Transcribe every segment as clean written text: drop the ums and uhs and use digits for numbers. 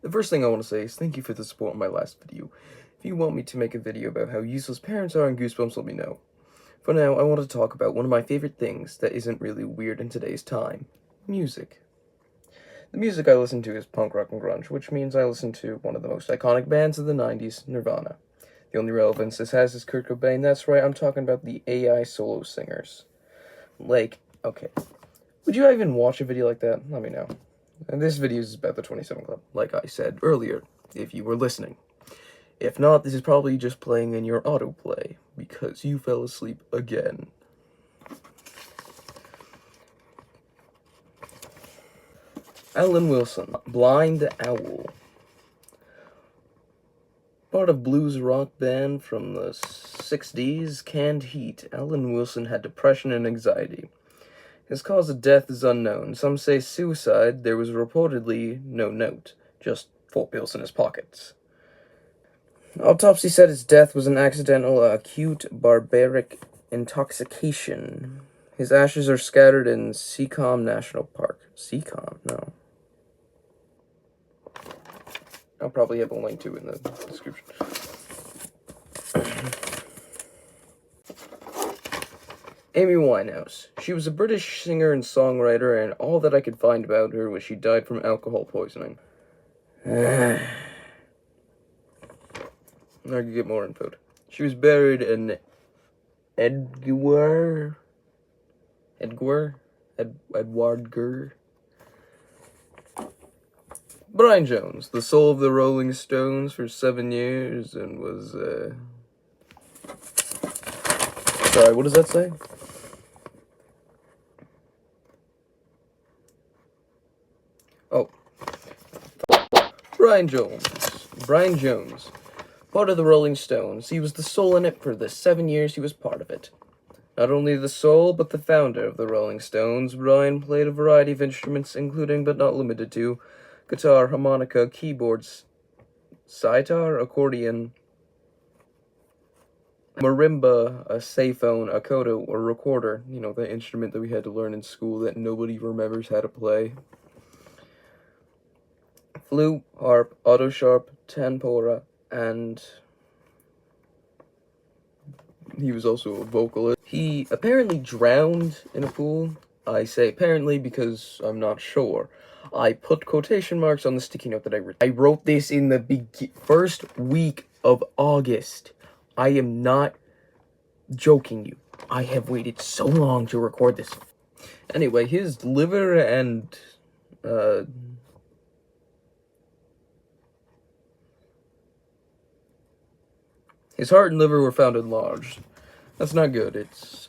The first thing I want to say is thank you for the support on my last video. If you want me to make a video about how useless parents are in Goosebumps, let me know. For now, I want to talk about one of my favorite things that isn't really weird in today's time. Music. The music I listen to is punk rock and grunge, which means I listen to one of the most iconic bands of the 90s, Nirvana. The only relevance this has is Kurt Cobain. That's right, I'm talking about the AI solo singers. Like, okay. Would you even watch a video like that? Let me know. And this video is about the 27 Club, like I said earlier, if you were listening. If not, this is probably just playing in your autoplay, because you fell asleep again. Alan Wilson, Blind Owl. Part of blues rock band from the 60s, Canned Heat, Alan Wilson had depression and anxiety. His cause of death is unknown. Some say suicide. There was reportedly no note, just 4 pills in his pockets. Autopsy said his death was an accidental acute barbaric intoxication. His ashes are scattered in Seacom National Park. Seacom? No. I'll probably have a link to it in the description. Amy Winehouse. She was a British singer and songwriter, and all that I could find about her was she died from alcohol poisoning. I could get more info. She was buried in Edgware. Brian Jones, the soul of the Rolling Stones for 7 years, and was, sorry, what does that say? Oh. Brian Jones. Part of the Rolling Stones. He was the soul in it for the 7 years he was part of it. Not only the soul, but the founder of the Rolling Stones, Brian played a variety of instruments, including but not limited to guitar, harmonica, keyboards, sitar, accordion, marimba, a sayphone, a coda, or recorder. You know, the instrument that we had to learn in school that nobody remembers how to play. Flute, harp, autosharp, tanpora, and he was also a vocalist. He apparently drowned in a pool. I say apparently because I'm not sure. I put quotation marks on the sticky note that I wrote. I wrote this in the first week of August. I am not joking you. I have waited so long to record this. Anyway, his liver and, his heart and liver were found enlarged. That's not good. It's,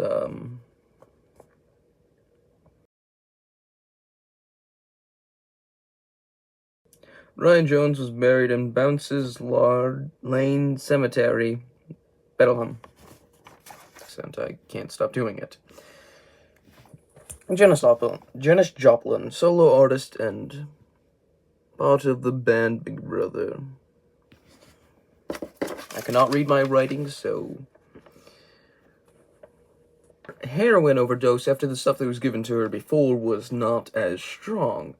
Ryan Jones was buried in Bounces Lane Cemetery, Bedlam. And I can't stop doing it. Janis Joplin, solo artist and part of the band Big Brother. I cannot read my writing, so... Heroin overdose after the stuff that was given to her before was not as strong.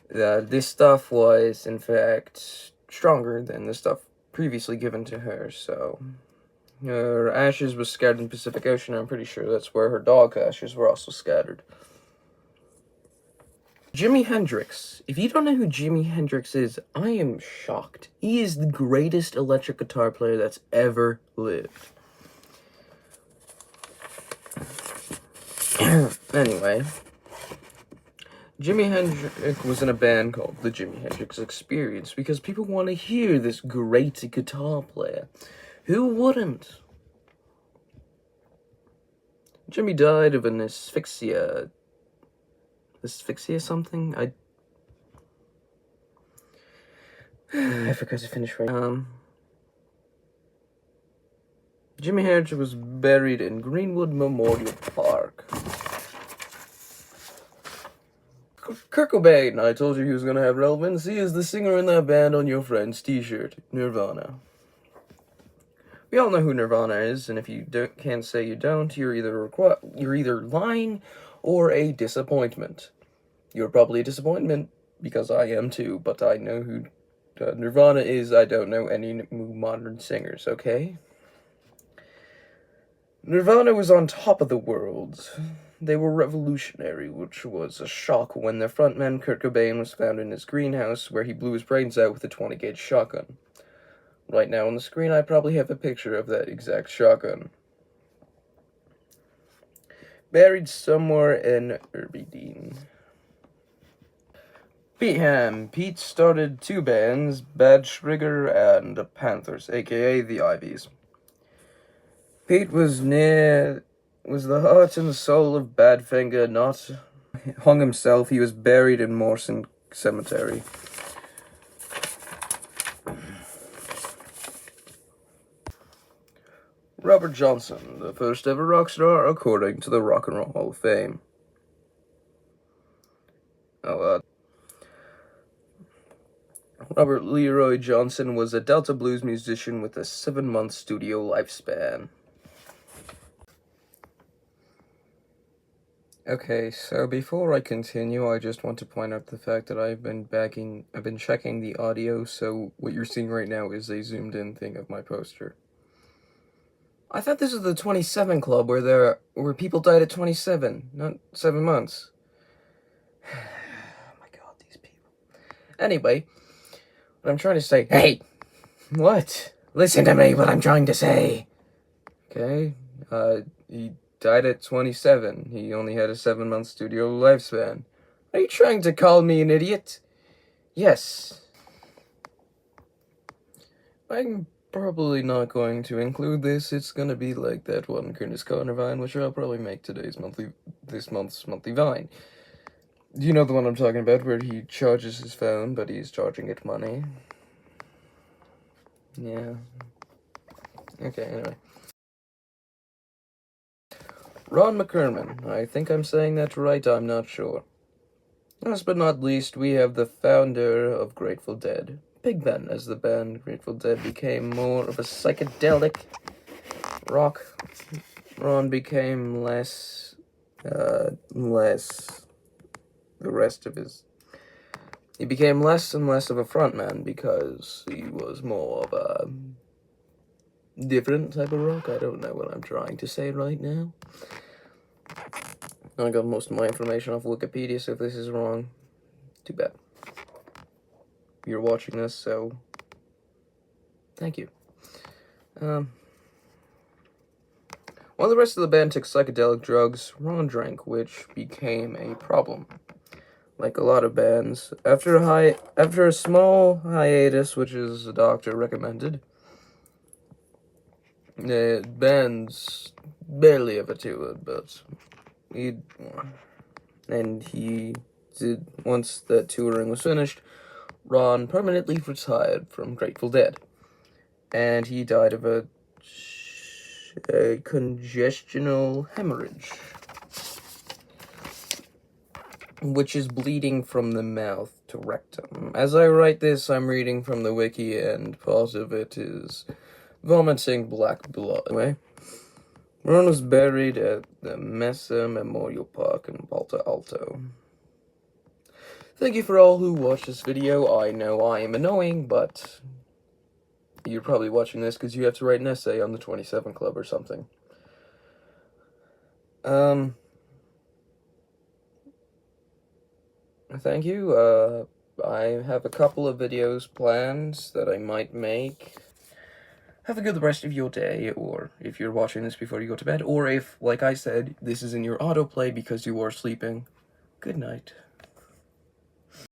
This stuff was, in fact, stronger than the stuff previously given to her, so... Her ashes were scattered in the Pacific Ocean. I'm pretty sure that's where her dog ashes were also scattered. Jimi Hendrix. If you don't know who Jimi Hendrix is, I am shocked. He is the greatest electric guitar player that's ever lived. Anyway, Jimi Hendrix was in a band called the Jimi Hendrix Experience because people want to hear this great guitar player. Who wouldn't? Jimmy died of an asphyxia. Asphyxia something? I forgot to finish right. Jimi Hendrix was buried in Greenwood Memorial Park. Kurt Cobain, I told you he was gonna have relevance. He is the singer in that band on your friend's t-shirt, Nirvana. We all know who Nirvana is, and if you can't say you don't, you're either lying or a disappointment. You're probably a disappointment because I am too, but I know who Nirvana is. I don't know any modern singers, okay? Nirvana was on top of the world. They were revolutionary, which was a shock when their frontman Kurt Cobain was found in his greenhouse where he blew his brains out with a 20-gauge shotgun. Right now on the screen I probably have a picture of that exact shotgun. Buried somewhere in Aberdeen. Pete Ham. Pete started two bands, Bad Trigger and the Panthers, aka the Ivies. Pete was the heart and soul of Badfinger, not hung himself. He was buried in Morrison Cemetery. Robert Johnson, the first ever rock star according to the Rock and Roll Hall of Fame. Robert Leroy Johnson was a Delta blues musician with a 7-month studio lifespan. Okay, so before I continue, I just want to point out the fact that I've been checking the audio, so what you're seeing right now is a zoomed in thing of my poster. I thought this was the 27 Club where people died at 27, not 7 months. Oh my god, these people. Anyway, what I'm trying to say... Hey! What? Listen to me, what I'm trying to say! Okay, he died at 27. He only had a 7-month studio lifespan. Are you trying to call me an idiot? Yes. I'm probably not going to include this. It's gonna be like that one Curtis Connor Vine, which I'll probably make this month's monthly Vine. Do you know the one I'm talking about, where he charges his phone, but he's charging it money? Yeah. Okay, anyway. Ron McKerman. I think I'm saying that right, I'm not sure. Last but not least, we have the founder of Grateful Dead, Big Ben, as the band Grateful Dead became more of a psychedelic rock. Ron became less the rest of his... He became less and less of a frontman because he was more of a different type of rock. I don't know what I'm trying to say right now. I got most of my information off Wikipedia, so if this is wrong, too bad. You're watching this, so thank you. While the rest of the band took psychedelic drugs, Ron drank, which became a problem. Like a lot of bands, after a small hiatus, which is a doctor recommended, the bands barely ever toured, but once the touring was finished, Ron permanently retired from Grateful Dead, and he died of a congestional hemorrhage, which is bleeding from the mouth to rectum. As I write this, I'm reading from the wiki, and part of it is vomiting black blood. Anyway, Ron was buried at the Mesa Memorial Park in Palo Alto. Thank you for all who watched this video. I know I am annoying, but you're probably watching this because you have to write an essay on the 27 Club or something. Thank you. I have a couple of videos planned that I might make. Have a good rest of your day, or if you're watching this before you go to bed, or if, like I said, this is in your autoplay because you are sleeping, good night.